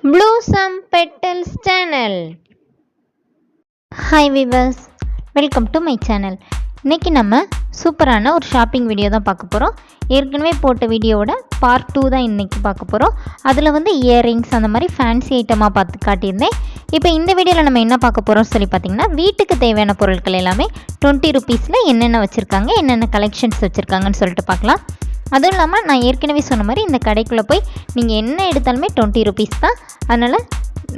Blossom Petals channel. Hi viewers, welcome to my channel. இன்னைக்கு நம்ம சூப்பரான ஒரு ஷாப்பிங் வீடியோ தான் பார்க்க போகிறோம். ஏற்கனவே போட்ட வீடியோவோட பார்ட் 2 தான் இன்றைக்கி பார்க்க போகிறோம். அதில் வந்து இயரிங்ஸ் அந்த மாதிரி ஃபேன்சி ஐட்டமாக பார்த்து காட்டியிருந்தேன். இப்போ இந்த வீடியோவில் நம்ம என்ன பார்க்க போகிறோம்னு சொல்லி பார்த்தீங்கன்னா, வீட்டுக்கு தேவையான பொருட்கள் எல்லாமே 20 ருபீஸில் என்னென்ன வச்சுருக்காங்க, என்னென்ன கலெக்ஷன்ஸ் வச்சுருக்காங்கன்னு சொல்லிட்டு பார்க்கலாம். அதுவும் இல்லாமல் நான் ஏற்கனவே சொன்ன மாதிரி இந்த கடைக்குள்ளே போய் நீங்கள் என்ன எடுத்தாலுமே 20 ருபீஸ் தான். அதனால்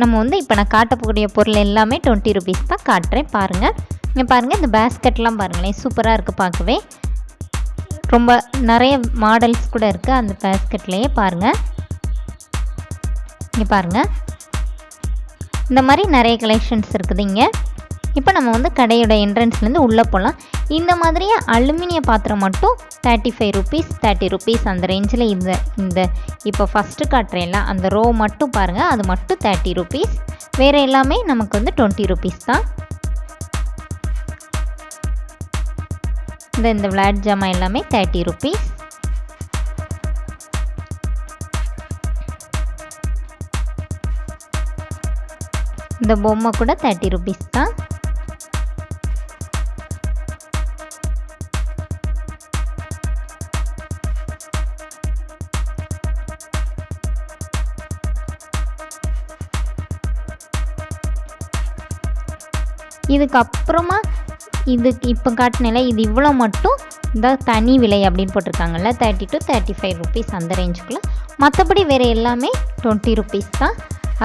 நம்ம வந்து இப்போ நான் காட்டக்கூடிய பொருள் எல்லாமே 20 ருபீஸ் தான் காட்டுறேன். பாருங்கள், இங்கே பாருங்கள், இந்த பேஸ்கெட்லாம் பாருங்களேன், சூப்பராக இருக்குது பார்க்கவே. ரொம்ப நிறைய மாடல்ஸ் கூட இருக்குது அந்த பேஸ்கெட்லேயே. பாருங்கள், இங்கே பாருங்கள், இந்த மாதிரி நிறைய கலெக்ஷன்ஸ் இருக்குது இங்கே. இப்போ நம்ம வந்து கடையோட என்ட்ரன்ஸ்லேருந்து உள்ளே போகலாம். இந்த மாதிரியே அலுமினிய பாத்திரம் மட்டும் 35 ருபீஸ் 30 ருபீஸ் அந்த ரேஞ்சில் இந்த இப்போ ஃபஸ்ட்டு காட்டுறேன்ல அந்த ரோ மட்டும் பாருங்கள், அது மட்டும் 30 ருபீஸ். வேறு எல்லாமே நமக்கு வந்து 20 ருபீஸ் தான். இந்த விளையாட்டு ஜாமா எல்லாமே 30 ருபீஸ். இந்த பொம்மை கூட 30 ருபீஸ் தான். இதுக்கப்புறமா இதுக்கு இப்போ காட்டினால இது இவ்வளோ மட்டும் இந்த தனி விலை அப்படின்னு போட்டிருக்காங்கல்ல, 30 to 35 ருபீஸ் அந்த ரேஞ்சுக்குள்ளே. மற்றபடி வேறு எல்லாமே 20 ருபீஸ் தான்.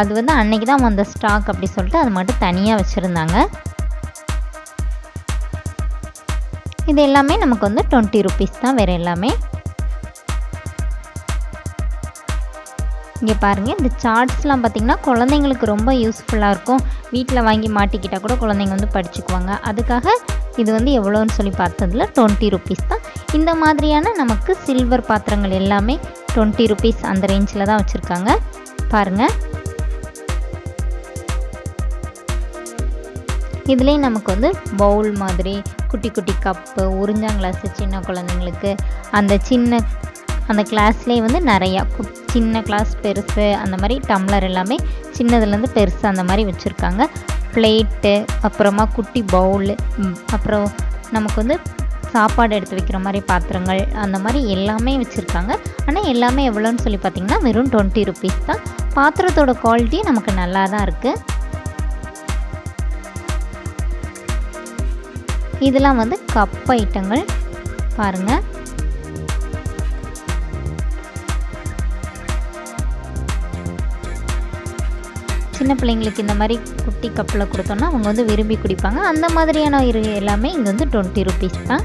அது வந்து அன்னைக்கு தான் வந்த ஸ்டாக் அப்படி சொல்லிட்டு அது மட்டும் தனியாக வச்சுருந்தாங்க. இது எல்லாமே நமக்கு வந்து 20 ருபீஸ் தான் வேறு எல்லாமே. இங்கே பாருங்கள், இந்த சார்ட்ஸ்லாம் பார்த்திங்கன்னா குழந்தைங்களுக்கு ரொம்ப யூஸ்ஃபுல்லாக இருக்கும். வீட்டில் வாங்கி மாட்டிக்கிட்டால் கூட குழந்தைங்க வந்து படிச்சுக்குவாங்க. அதுக்காக இது வந்து எவ்வளோன்னு சொல்லி பார்த்ததில் 20 ருபீஸ் தான். இந்த மாதிரியான நமக்கு சில்வர் பாத்திரங்கள் எல்லாமே 20 ருபீஸ் அந்த ரேஞ்சில் தான் வச்சுருக்காங்க. பாருங்கள், இதுலேயும் நமக்கு வந்து பவுல் மாதிரி குட்டி குட்டி கப்பு, உறிஞ்சாங்கிளாஸு சின்ன குழந்தைங்களுக்கு அந்த கிளாஸ்லேயே வந்து நிறையா சின்ன கிளாஸ் பெருசு அந்த மாதிரி டம்ளர் எல்லாமே சின்னதுலேருந்து பெருசு அந்த மாதிரி வச்சுருக்காங்க. பிளேட்டு, அப்புறமா குட்டி பவுல், அப்புறம் நமக்கு வந்து சாப்பாடு எடுத்து வைக்கிற மாதிரி பாத்திரங்கள் அந்த மாதிரி எல்லாமே வச்சுருக்காங்க. ஆனால் எல்லாமே எவ்வளோன்னு சொல்லி பார்த்திங்கன்னா வெறும் 20 ருபீஸ் தான். பாத்திரத்தோட குவாலிட்டி நமக்கு நல்லா தான் இருக்குது. இதெல்லாம் வந்து கப் ஐட்டங்கள் பாருங்கள். சின்ன பிள்ளைங்களுக்கு இந்த மாதிரி குட்டி கப்பில் கொடுத்தோன்னா அவங்க வந்து விரும்பி குடிப்பாங்க. அந்த மாதிரியான எல்லாமே இங்கே வந்து 20 ருபீஸ் தான்.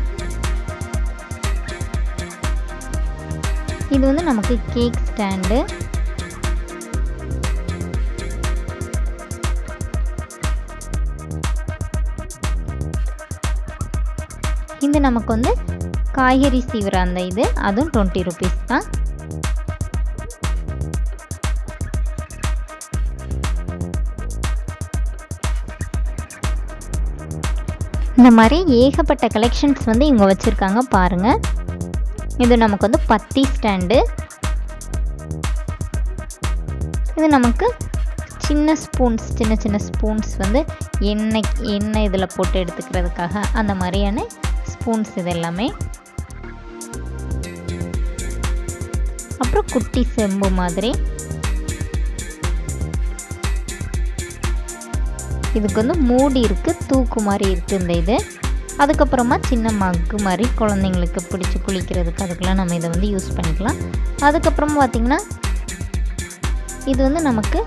இது வந்து நமக்கு கேக் ஸ்டாண்டு. இது நமக்கு வந்து காய்கறி சீவுற அந்த இது, அதுவும் 20 ருபீஸ் தான். இந்த மாதிரி ஏகப்பட்ட கலெக்ஷன்ஸ் வந்து இவங்க வச்சுருக்காங்க பாருங்கள். இது நமக்கு வந்து பத்தி ஸ்டாண்டு. இது நமக்கு சின்ன சின்ன ஸ்பூன்ஸ் வந்து எண்ணெய் இதில் போட்டு எடுத்துக்கிறதுக்காக அந்த மாதிரியான ஸ்பூன்ஸ் இது எல்லாமே. அப்புறம் குட்டி செம்பு மாதிரி. இதுக்கு வந்து மூடி இருக்குது, தூக்கு மாதிரி இருக்குது இந்த இது. அதுக்கப்புறமா சின்ன மக்கு மாதிரி குழந்தைங்களுக்கு பிடிச்சி குளிக்கிறதுக்கு அதுக்கெல்லாம் நம்ம இதை வந்து யூஸ் பண்ணிக்கலாம். அதுக்கப்புறமா பார்த்திங்கன்னா இது வந்து நமக்கு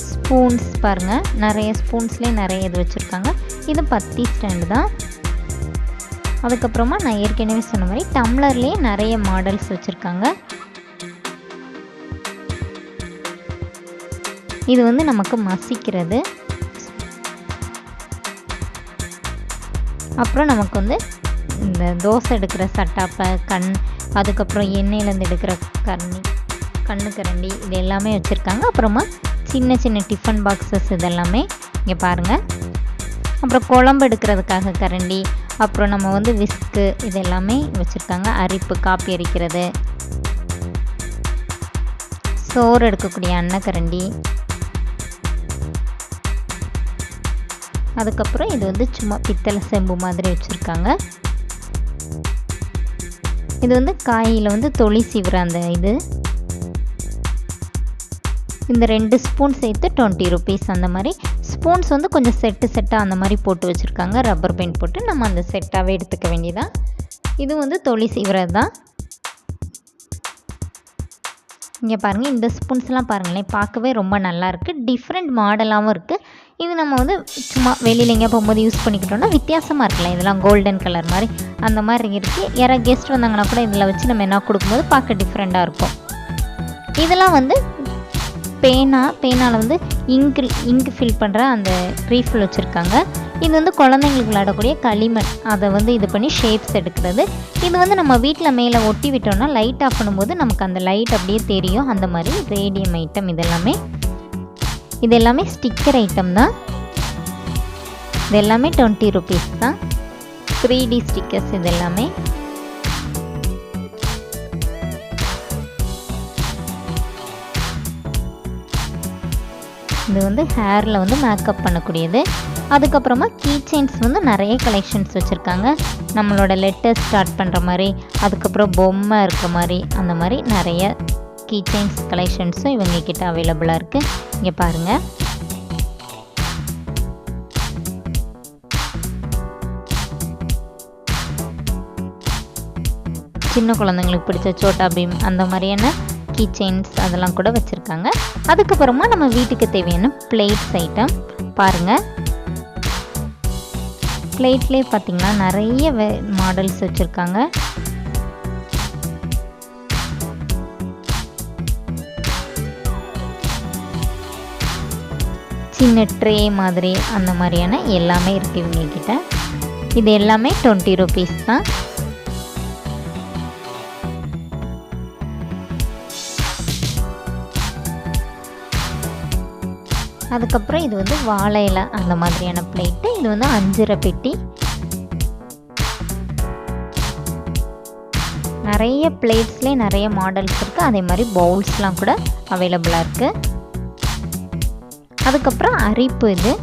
ஸ்பூன்ஸ் பாருங்கள், நிறைய ஸ்பூன்ஸ்லேயே நிறைய இது வச்சுருக்காங்க. இது பத்தி ஸ்டாண்டு தான். அதுக்கப்புறமா நான் ஏற்கனவே சொன்ன மாதிரி டம்ளர்லேயே நிறைய மாடல்ஸ் வச்சுருக்காங்க. இது வந்து நமக்கு மசிக்கிறது. அப்புறம் நமக்கு வந்து இந்த தோசை எடுக்கிற சட்டாப்பை, அதுக்கப்புறம் எண்ணெயிலேருந்து எடுக்கிற கண்ணு கரண்டி இது எல்லாமே வச்சுருக்காங்க. அப்புறமா சின்ன சின்ன டிஃபன் பாக்ஸஸ் இதெல்லாமே இங்கே பாருங்கள். அப்புறம் குழம்பு எடுக்கிறதுக்காக கரண்டி, அப்புறம் நம்ம வந்து விஸ்கு இது எல்லாமே வச்சுருக்காங்க. அரிப்பு, காப்பி அரிக்கிறது, சோறு எடுக்கக்கூடிய அன்னக்கரண்டி. அதுக்கப்புறம் இது வந்து சும்மா பித்தளை செம்பு மாதிரி வச்சுருக்காங்க. இது வந்து காயில் வந்து தொளி சீவுற அந்த இது. இந்த 2 ஸ்பூன் சேர்த்து 20 rupees. அந்த மாதிரி ஸ்பூன்ஸ் வந்து கொஞ்சம் செட்டாக அந்த மாதிரி போட்டு வச்சுருக்காங்க. ரப்பர் பேண்ட் போட்டு நம்ம அந்த செட்டாகவே எடுத்துக்க வேண்டியதான். இது வந்து தொளி சீவுறது தான். இங்கே பாருங்கள், இந்த ஸ்பூன்ஸ்லாம் பாருங்களேன், பார்க்கவே ரொம்ப நல்லாயிருக்கு. டிஃப்ரெண்ட் மாடலாகவும் இருக்குது. இது நம்ம வந்து சும்மா வெளியில் எங்கேயா போகும்போது யூஸ் பண்ணிக்கிட்டோம்னா வித்தியாசமாக இருக்குல்ல. இதெல்லாம் கோல்டன் கலர் மாதிரி அந்த மாதிரி இருக்குது. யாராவது கெஸ்ட் வந்தாங்கன்னா கூட இதில் வச்சு நம்ம என்ன கொடுக்கும்போது பார்க்க டிஃப்ரெண்ட்டாக இருக்கும். இதெல்லாம் வந்து பேனாவில் வந்து இங்கு ஃபில் பண்ணுற அந்த ரீஃபில் வச்சுருக்காங்க. இது வந்து குழந்தைங்களுக்கு விளையாடக்கூடிய களிமண், அதை வந்து இது பண்ணி ஷேப்ஸ் எடுக்கிறது. இது வந்து நம்ம வீட்டில் மேலே ஒட்டி விட்டோம்னா லைட் ஆஃப் பண்ணும்போது நமக்கு அந்த லைட் அப்படியே தெரியும். அந்த மாதிரி ரேடியம் ஐட்டம் இது எல்லாமே ஸ்டிக்கர் ஐட்டம் தான். இது எல்லாமே 20 rupees தான். 3D ஸ்டிக்கர்ஸ் இது எல்லாமே. இது வந்து ஹேரில் வந்து மேக்கப் பண்ணக்கூடியது. அதுக்கப்புறமா கீ செயின்ஸ் வந்து நிறைய கலெக்ஷன்ஸ் வச்சுருக்காங்க. நம்மளோட லெட்டர் ஸ்டார்ட் பண்ணுற மாதிரி, அதுக்கப்புறம் பொம்மை இருக்க மாதிரி, அந்த மாதிரி நிறைய கீ செயின்ஸ் கலெக்ஷன்ஸும் இவங்க கிட்ட அவைலபிளாக இருக்குது. இங்கே பாருங்கள், சின்ன குழந்தைங்களுக்கு பிடிச்ச சோட்டா பீம் அந்த மாதிரியான கீ செயின்ஸ் அதெல்லாம் கூட வச்சுருக்காங்க. அதுக்கப்புறமா நம்ம வீட்டுக்கு தேவையான பிளேட்ஸ் ஐட்டம் பாருங்கள். பிளேட்லேயே பார்த்திங்கன்னா நிறைய மாடல்ஸ் வச்சுருக்காங்க. சின்ன ட்ரே மாதிரி அந்த மாதிரியான எல்லாமே இருக்குது இவங்கக்கிட்ட. இது எல்லாமே 20 rupees தான். அதுக்கப்புறம் இது வந்து வாழை இலை அந்த மாதிரியான பிளேட்டு. இது வந்து 5 பெட்டி. நிறைய பிளேட்ஸ்லேயே நிறைய மாடல்ஸ் இருக்குது. அதே மாதிரி பவுல்ஸ்லாம் கூட அவைலபிளாக இருக்குது. அதுக்கப்புறம் அரிப்பு, இது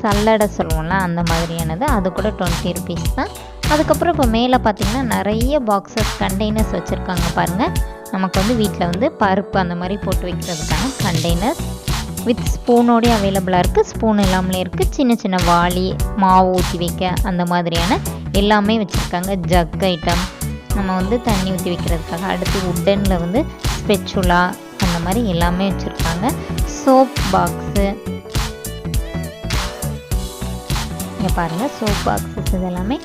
சல்லடை சொல்லுவோம்ல அந்த மாதிரியானது, அது கூட 20 rupees தான். அதுக்கப்புறம் இப்போ மேலே பார்த்திங்கன்னா நிறைய பாக்ஸஸ் கண்டெய்னர்ஸ் வச்சுருக்காங்க பாருங்கள். நமக்கு வந்து வீட்டில் வந்து பருப்பு அந்த மாதிரி போட்டு வைக்கிறதுக்கான கண்டெய்னர்ஸ் வித் ஸ்பூனோடய அவைலபிளாக இருக்குது. ஸ்பூன் எல்லாமே இருக்குது. சின்ன சின்ன வாளி, மாவு ஊற்றி வைக்க அந்த மாதிரியான எல்லாமே வச்சுருக்காங்க. ஜக் ஐட்டம் நம்ம வந்து தண்ணி ஊற்றி வைக்கிறதுக்காக. அடுத்து உட்டனில் வந்து ஸ்பெச்சுலா அந்த மாதிரி எல்லாமே வச்சுருக்காங்க. சோப் பாக்ஸு இங்கே பாருங்கள், சோப் பாக்ஸஸ் இதெல்லாமே.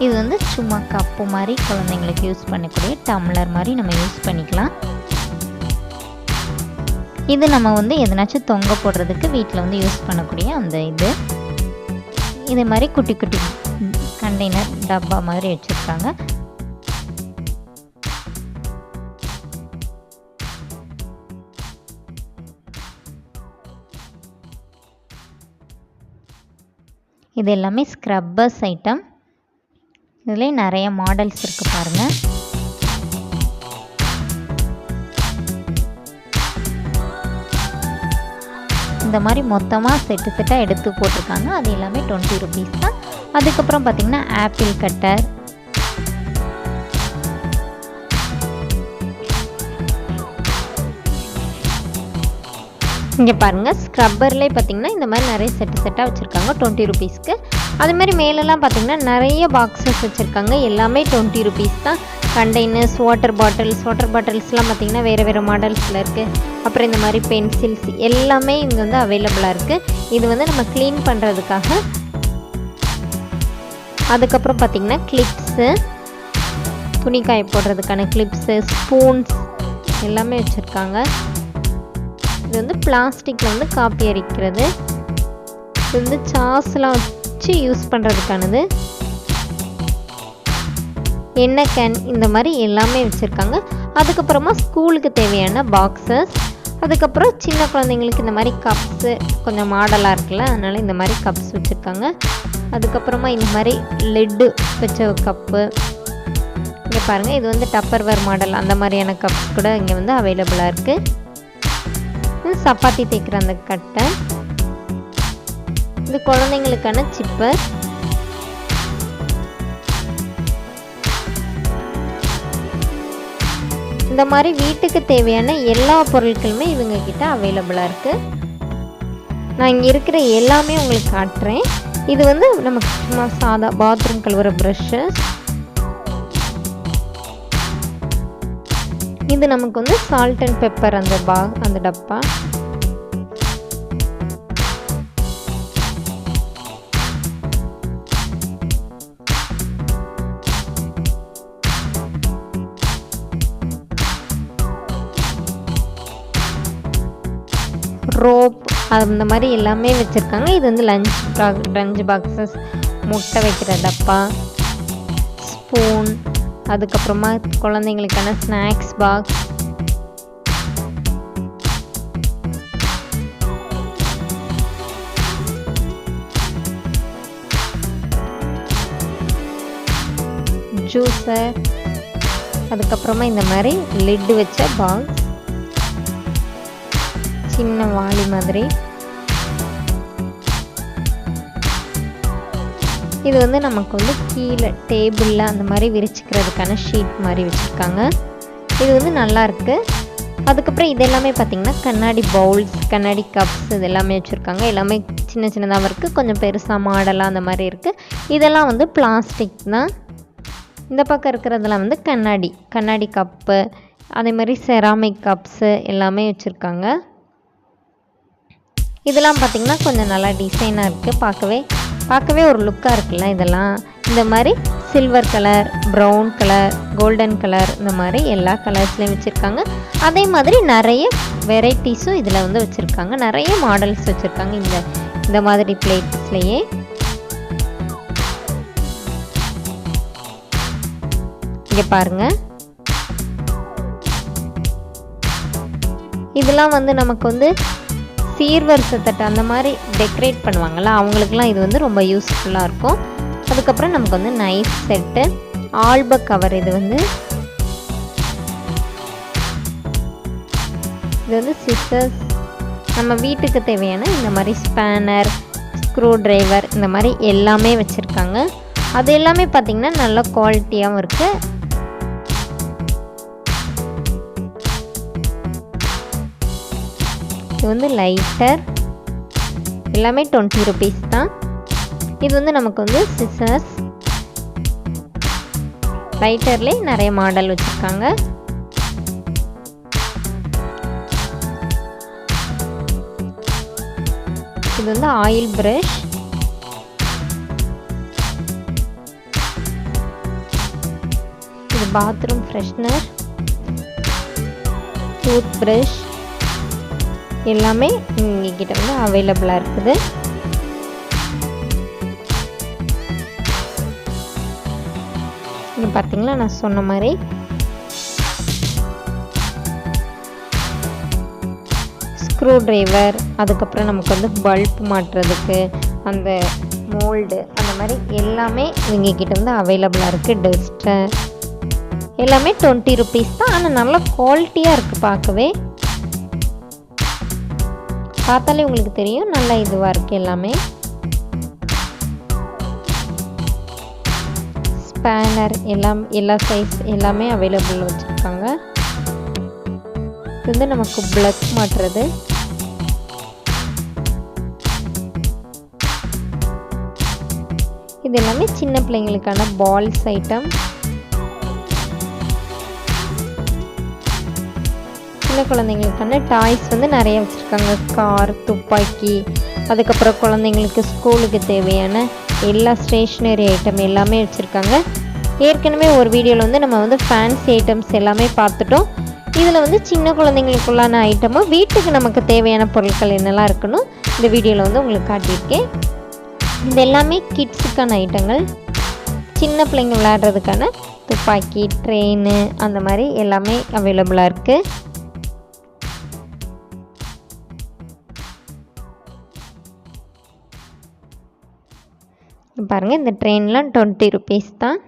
இது வந்து சும்மா கப்பு மாதிரி குழந்தைங்களுக்கு யூஸ் பண்ணக்கூடிய டம்ளர் மாதிரி நம்ம யூஸ் பண்ணிக்கலாம். இது நம்ம வந்து எதனாச்சும் தொங்க போடுறதுக்கு வீட்டில் வந்து யூஸ் பண்ணக்கூடிய அந்த இது மாதிரி குட்டி குட்டி கண்டெய்னர் டப்பா மாதிரி வச்சுருக்காங்க. இது எல்லாமே ஸ்க்ரப்பர்ஸ் ஐட்டம். இதுலேயே நிறைய மாடல்ஸ் இருக்குது பாருங்கள். இந்த மாதிரி மொத்தமாக செட்டாக எடுத்து போட்டிருக்காங்க. அது எல்லாமே 20 rupees தான். அதுக்கப்புறம் பார்த்திங்கன்னா ஆப்பிள் கட்டர், இங்கே பாருங்கள் ஸ்க்ரப்பர்லேயே பார்த்திங்கன்னா இந்த மாதிரி நிறைய செட்டாக வச்சுருக்காங்க 20 rupeesக்கு. அதுமாதிரி மேலெல்லாம் பார்த்திங்கன்னா நிறைய பாக்ஸஸ் வச்சுருக்காங்க. எல்லாமே 20 rupees தான். கண்டெய்னர்ஸ், வாட்டர் பாட்டில்ஸ்லாம் பார்த்திங்கன்னா வேறு மாடல்ஸில் இருக்குது. அப்புறம் இந்த மாதிரி பென்சில்ஸ் எல்லாமே இங்கே வந்து அவைலபிளாக இருக்குது. இது வந்து நம்ம க்ளீன் பண்ணுறதுக்காக. அதுக்கப்புறம் பார்த்திங்கன்னா கிளிப்ஸு, துணிக்காய போடுறதுக்கான கிளிப்ஸு, ஸ்பூன்ஸ் எல்லாமே வச்சுருக்காங்க. இது வந்து பிளாஸ்டிக்கில் வந்து காப்பி அரிக்கிறது. இது வந்து சாஸ்லாம் வச்சு யூஸ் பண்ணுறதுக்கானது. எண்ணெய் கேன் இந்த மாதிரி எல்லாமே வச்சுருக்காங்க. அதுக்கப்புறமா ஸ்கூலுக்கு தேவையான பாக்ஸஸ், அதுக்கப்புறம் சின்ன குழந்தைங்களுக்கு இந்த மாதிரி கப்ஸு கொஞ்சம் மாடலாக இருக்குல்ல, அதனால் இந்த மாதிரி கப்ஸ் வச்சுருக்காங்க. அதுக்கப்புறமா இந்த மாதிரி லெட்டு வச்ச கப்பு, இங்கே பாருங்கள், இது வந்து டப்பர்வேர் மாடல் அந்த மாதிரியான கப்ஸ் கூட இங்கே வந்து அவைலபிளாக இருக்குது. இது சப்பாத்தி தேய்க்கிற அந்த கட்டை. இது குழந்தைங்களுக்கான சிப்பர். இந்த மாதிரி வீட்டுக்கு தேவையான எல்லா பொருட்களுமே இவங்க கிட்ட அவைலபிளாக இருக்குது. நான் இங்கே இருக்கிற எல்லாமே உங்களுக்கு காட்டுறேன். இது வந்து நமக்கு சும்மா சாதா பாத்ரூம் கழுவுற ப்ரஷ்ஷஸ். இது நமக்கு வந்து சால்ட் அண்ட் பெப்பர் அந்த டப்பா. ரோப் அந்த மாதிரி எல்லாமே வச்சுருக்காங்க. இது வந்து லஞ்ச் பாக்ஸஸ், முட்டை வைக்கிற டப்பா, ஸ்பூன், அதுக்கப்புறமா குழந்தைங்களுக்கான ஸ்நாக்ஸ் பாக்ஸ், ஜூஸர், அதுக்கப்புறமா இந்த மாதிரி லிட்டு வச்ச பாக்ஸ், சின்ன வாளி மாதிரி. இது வந்து நமக்கு வந்து கீழே டேபிளில் அந்த மாதிரி விரிச்சிக்கிறதுக்கான ஷீட் மாதிரி வச்சுருக்காங்க. இது வந்து நல்லா இருக்குது. அதுக்கப்புறம் இது எல்லாமே பார்த்திங்கன்னா கண்ணாடி பவுல்ஸ், கண்ணாடி கப்ஸ், இது எல்லாமே வச்சுருக்காங்க. எல்லாமே சின்ன சின்னதாக இருக்குது, கொஞ்சம் பெருசாக மாடலாக அந்த மாதிரி இருக்குது. இதெல்லாம் வந்து பிளாஸ்டிக் தான். இந்த பக்கம் இருக்கிறதெல்லாம் வந்து கண்ணாடி கப்பு, அதே மாதிரி செராமிக் கப்ஸு எல்லாமே வச்சுருக்காங்க. இதெல்லாம் பார்த்திங்கன்னா கொஞ்சம் நல்லா டிசைனாக இருக்குது, பார்க்கவே ஒரு லுக்காக இருக்குல்ல. இதெல்லாம் இந்த மாதிரி silver colour, brown colour, golden colour, இந்த மாதிரி எல்லா கலர்ஸ்லேயும் வச்சுருக்காங்க. அதே மாதிரி நிறைய வெரைட்டிஸும் இதில் வந்து வச்சுருக்காங்க. நிறைய மாடல்ஸ் வச்சுருக்காங்க இந்த மாதிரி பிளேட்ஸ்லேயே. இங்கே பாருங்கள், இதெல்லாம் வந்து நமக்கு வந்து சீர்வரிசை தட்டு அந்த மாதிரி டெக்கரேட் பண்ணுவாங்கள்ல, அவங்களுக்குலாம் இது வந்து ரொம்ப யூஸ்ஃபுல்லாக இருக்கும். அதுக்கப்புறம் நமக்கு வந்து நைஃப் செட்டு, ஆல்ப கவர். இது வந்து சிசர்ஸ், நம்ம வீட்டுக்கு தேவையான இந்த மாதிரி ஸ்பேனர், ஸ்க்ரூ டிரைவர், இந்த மாதிரி எல்லாமே வச்சுருக்காங்க. அது எல்லாமே பார்த்திங்கன்னா நல்ல குவாலிட்டியாகவும் இருக்குது. இது வந்து லைட்டர், எல்லாமே 20 rupees தான். இது வந்து நமக்கு வந்து சிசர்ஸ், லைட்டர்லேயே நிறைய மாடல் வச்சுருக்காங்க. இது வந்து ஆயில் ப்ரஷ், இது பாத்ரூம் ஃப்ரெஷ்னர், டூத் ப்ரஷ், எல்லாமே எங்ககிட்ட வந்து அவைலபிளாக இருக்குது. இங்கே பார்த்தீங்களா, நான் சொன்ன மாதிரி ஸ்க்ரூ டிரைவர், அதுக்கப்புறம் நமக்கு வந்து பல்ப் மாட்டுறதுக்கு அந்த மோல்டு, அந்த மாதிரி எல்லாமே எங்ககிட்ட வந்து அவைலபிளாக இருக்குது. டஸ்டர் எல்லாமே 20 rupees தான். ஆனால் நல்ல குவாலிட்டியாக இருக்குது, பார்த்தாலே உங்களுக்கு தெரியும் நல்லா இதுவாக இருக்குது. எல்லாமே ஸ்பேனர், எல்லா சைஸ் எல்லாமே அவைலபிள் வச்சுருக்காங்க. இது வந்து நமக்கு பிளக் மாட்டுறது. இது எல்லாமே சின்ன பிள்ளைங்களுக்கான பால்ஸ் ஐட்டம். சின்ன குழந்தைங்களுக்கான டாய்ஸ் வந்து நிறைய வச்சுருக்காங்க. கார், துப்பாக்கி, அதுக்கப்புறம் குழந்தைங்களுக்கு ஸ்கூலுக்கு தேவையான எல்லா ஸ்டேஷ்னரி ஐட்டம் எல்லாமே வச்சுருக்காங்க. ஏற்கனவே ஒரு வீடியோவில் வந்து நம்ம வந்து ஃபேன்சி ஐட்டம்ஸ் எல்லாமே பார்த்துட்டோம். இதில் வந்து சின்ன குழந்தைங்களுக்குள்ளான ஐட்டமும் வீட்டுக்கு நமக்கு தேவையான பொருட்கள் என்னெல்லாம் இருக்கணும் இந்த வீடியோவில் வந்து உங்களுக்கு காட்டியிருக்கேன். இது எல்லாமே கிட்ஸுக்கான ஐட்டங்கள், சின்ன பிள்ளைங்க விளையாடுறதுக்கான துப்பாக்கி, ட்ரெயின், அந்த மாதிரி எல்லாமே அவைலபிளாக இருக்குது. பாருங்கள், இந்த ட்ரெயின்லாம் 20 rupees தான்.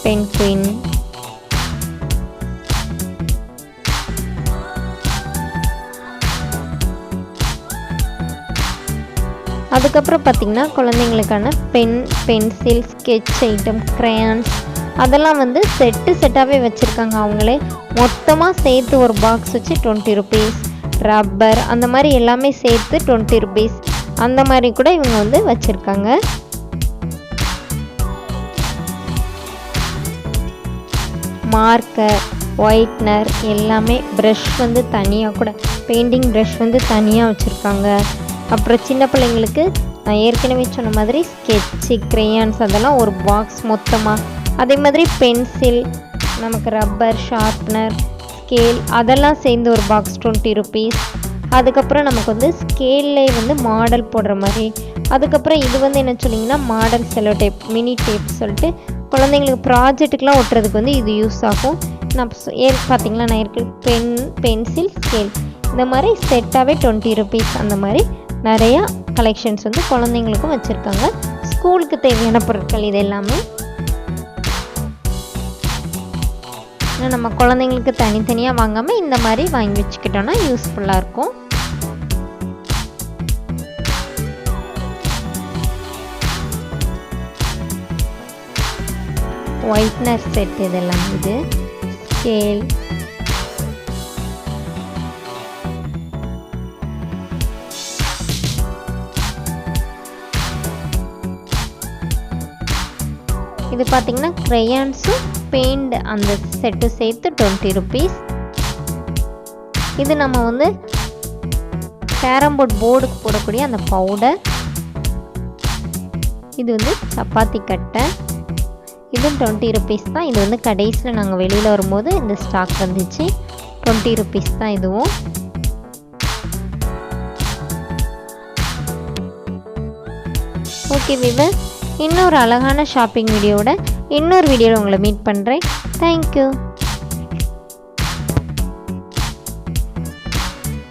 பென்குயின், அதுக்கப்புறம் பார்த்திங்கன்னா குழந்தைங்களுக்கான pen, pencil, sketch item, crayons அதெல்லாம் வந்து செட்டாகவே வச்சுருக்காங்க. அவங்களே மொத்தமாக சேர்த்து ஒரு பாக்ஸ் வச்சு 20 ருபீஸ். ரப்பர் அந்த மாதிரி எல்லாமே சேர்த்து 20 ருபீஸ் அந்த மாதிரி கூட இவங்க வந்து வச்சுருக்காங்க. மார்க்கர், ஒயிட்னர் எல்லாமே, ப்ரஷ் வந்து தனியாக கூட, பெயிண்டிங் ப்ரஷ் வந்து தனியாக வச்சுருக்காங்க. அப்புறம் சின்ன பிள்ளைங்களுக்கு நான் ஏற்கனவே சொன்ன மாதிரி ஸ்கெட்சு, கிரேயான்ஸ் அதெல்லாம் ஒரு பாக்ஸ் மொத்தமாக. அதே மாதிரி பென்சில், நமக்கு ரப்பர், ஷார்ப்னர், ஸ்கேல் அதெல்லாம் சேர்ந்து ஒரு பாக்ஸ் 20 ருபீஸ். அதுக்கப்புறம் நமக்கு வந்து ஸ்கேல்லே வந்து மாடல் போடுற மாதிரி. அதுக்கப்புறம் இது வந்து என்ன சொன்னீங்கன்னா model cello tape, mini tape சொல்லிட்டு குழந்தைங்களுக்கு ப்ராஜெக்ட்டுக்கெலாம் ஒட்டுறதுக்கு வந்து இது யூஸ் ஆகும். நான் பார்த்தீங்களா நான் பென்சில், ஸ்கேல் இந்த மாதிரி செட்டாகவே 20 ருபீஸ் அந்த மாதிரி நிறையா கலெக்ஷன்ஸ் வந்து குழந்தைங்களுக்கும் வச்சுருக்காங்க. ஸ்கூலுக்கு தேவையான பொருட்கள் இது எல்லாமே. நம்ம குழந்தைங்களுக்கு தனித்தனியாக வாங்காமல் இந்த மாதிரி வாங்கி வச்சுக்கிட்டோன்னா யூஸ்ஃபுல்லாக இருக்கும். ஒயிட்னர் செட் இதெல்லாம், இது ஸ்கேல், இது பார்த்திங்கன்னா க்ரையான்ஸும் பெயிண்ட் அந்த செட்டு சேர்த்து 20 ருபீஸ். இது நம்ம வந்து கேரம் போர்டுக்கு போடக்கூடிய அந்த பவுடர். இது வந்து சப்பாத்தி கட்டை, இதுவும் 20 ருபீஸ் தான். இது வந்து கடைசியில் நாங்கள் வெளியில் வரும்போது இந்த ஸ்டாக் வந்துச்சு. 20 ருபீஸ் தான் இதுவும். ஓகே விவர், இன்னொரு அழகான ஷாப்பிங் வீடியோவோட இன்னொரு வீடியோவில் உங்களை மீட் பண்ணுறேன். தேங்க்யூ.